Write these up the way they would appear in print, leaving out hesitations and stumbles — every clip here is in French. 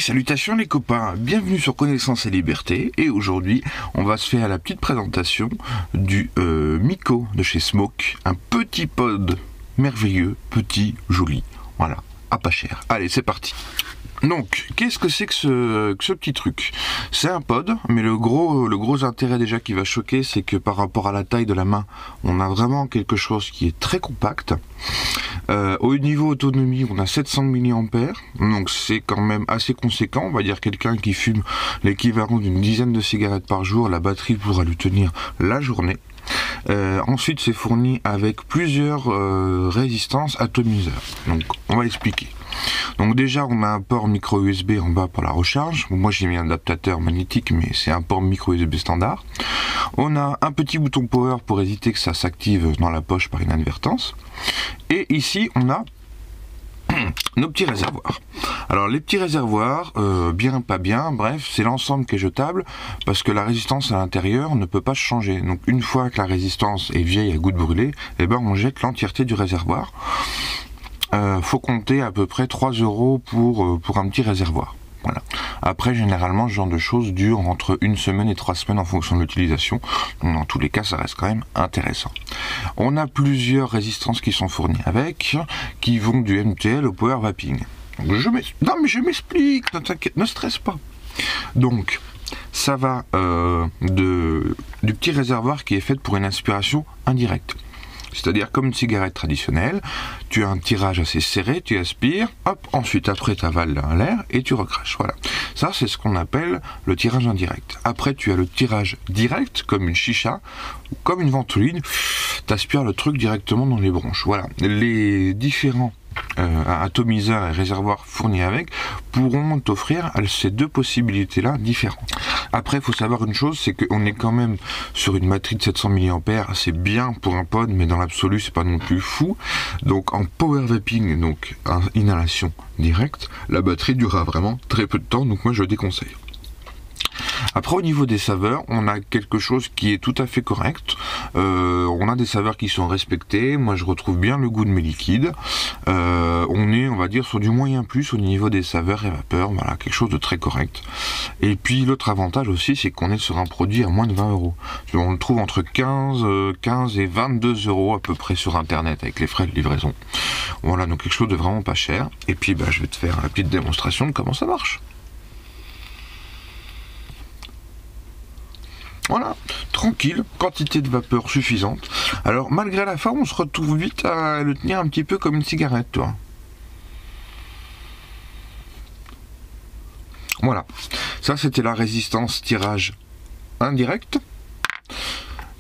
Salutations les copains, bienvenue sur Connaissance et Liberté, et aujourd'hui on va se faire la petite présentation du Miko de chez Smoke, un petit pod merveilleux, petit, joli, voilà, à pas cher. Allez, c'est parti. Donc, qu'est-ce que c'est que ce petit truc? C'est un pod, mais le gros intérêt déjà qui va choquer, c'est que par rapport à la taille de la main, on a vraiment quelque chose qui est très compact. Au niveau autonomie, on a 700 mAh, donc c'est quand même assez conséquent. On va dire quelqu'un qui fume l'équivalent d'une dizaine de cigarettes par jour, la batterie pourra lui tenir la journée. Ensuite, c'est fourni avec plusieurs résistances atomiseurs. Donc, on va expliquer. Donc déjà, on a un port micro USB en bas pour la recharge. Bon, moi, j'ai mis un adaptateur magnétique, mais c'est un port micro USB standard. On a un petit bouton power pour éviter que ça s'active dans la poche par inadvertance. Et ici, on a nos petits réservoirs. Alors les petits réservoirs, bien, pas bien, bref, c'est l'ensemble qui est jetable parce que la résistance à l'intérieur ne peut pas changer. Donc une fois que la résistance est vieille à goût de brûlé, eh ben, on jette l'entièreté du réservoir. Faut compter à peu près 3 € pour un petit réservoir. Voilà. Après, généralement, ce genre de choses dure entre 1 semaine et 3 semaines en fonction de l'utilisation. Donc, dans tous les cas, ça reste quand même intéressant. On a plusieurs résistances qui sont fournies avec, qui vont du MTL au power vaping. Donc, non, mais je m'explique, ne t'inquiète, ne stresse pas. Donc, ça va du petit réservoir qui est fait pour une aspiration indirecte. C'est-à-dire comme une cigarette traditionnelle, tu as un tirage assez serré, tu aspires, hop, ensuite après tu avales l'air et tu recraches. Voilà. Ça c'est ce qu'on appelle le tirage indirect. Après tu as le tirage direct, comme une chicha, ou comme une ventoline, tu aspires le truc directement dans les bronches. Voilà. Les différents atomiseurs et réservoirs fournis avec pourront t'offrir ces deux possibilités-là différentes. Après, il faut savoir une chose, c'est qu'on est quand même sur une batterie de 700 mAh, c'est bien pour un pod, mais dans l'absolu, c'est pas non plus fou. Donc en power vaping, donc inhalation directe, la batterie durera vraiment très peu de temps, donc moi je déconseille. Après, au niveau des saveurs, on a quelque chose qui est tout à fait correct. On a des saveurs qui sont respectées. Moi, je retrouve bien le goût de mes liquides. On est, on va dire, sur du moyen plus au niveau des saveurs et vapeurs. Voilà, quelque chose de très correct. Et puis, l'autre avantage aussi, c'est qu'on est sur un produit à moins de 20 €. On le trouve entre 15 et 22 € à peu près sur Internet avec les frais de livraison. Voilà, donc quelque chose de vraiment pas cher. Et puis, bah, je vais te faire la petite démonstration de comment ça marche. Voilà, tranquille, quantité de vapeur suffisante. Alors, malgré la faim, on se retrouve vite à le tenir un petit peu comme une cigarette, toi. Voilà, ça c'était la résistance tirage indirect.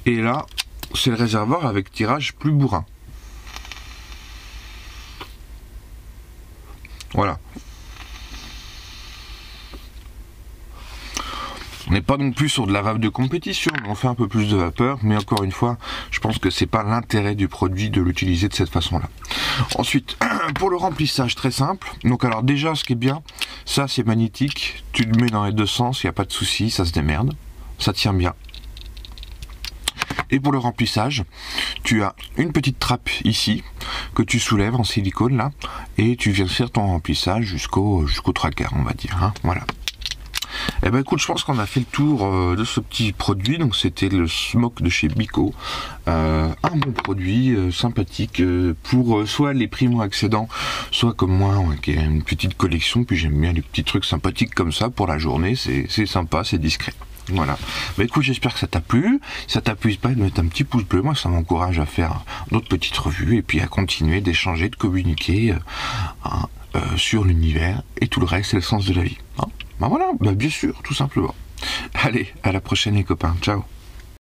Et là, c'est le réservoir avec tirage plus bourrin. Voilà. On n'est pas non plus sur de la vape de compétition, on fait un peu plus de vapeur, mais encore une fois, je pense que c'est pas l'intérêt du produit de l'utiliser de cette façon-là. Ensuite, pour le remplissage, très simple. Donc alors déjà, ce qui est bien, ça c'est magnétique, tu le mets dans les deux sens, il n'y a pas de souci, ça se démerde, ça tient bien. Et pour le remplissage, tu as une petite trappe ici, que tu soulèves en silicone là, et tu viens faire ton remplissage jusqu'au tracker, on va dire, hein, voilà. Eh ben écoute, je pense qu'on a fait le tour de ce petit produit. Donc c'était le Smoke de chez Miko, un bon produit sympathique pour soit les primo-accédants, soit comme moi qui a une petite collection. Puis j'aime bien les petits trucs sympathiques comme ça pour la journée, c'est sympa, c'est discret. Voilà. Bah écoute, j'espère que ça t'a plu. Si ça t'a plu, n'hésite pas à mettre un petit pouce bleu. Moi, ça m'encourage à faire d'autres petites revues et puis à continuer d'échanger, de communiquer sur l'univers et tout le reste, c'est le sens de la vie. Hein, bah voilà, bah bien sûr, tout simplement. Allez, à la prochaine les copains. Ciao.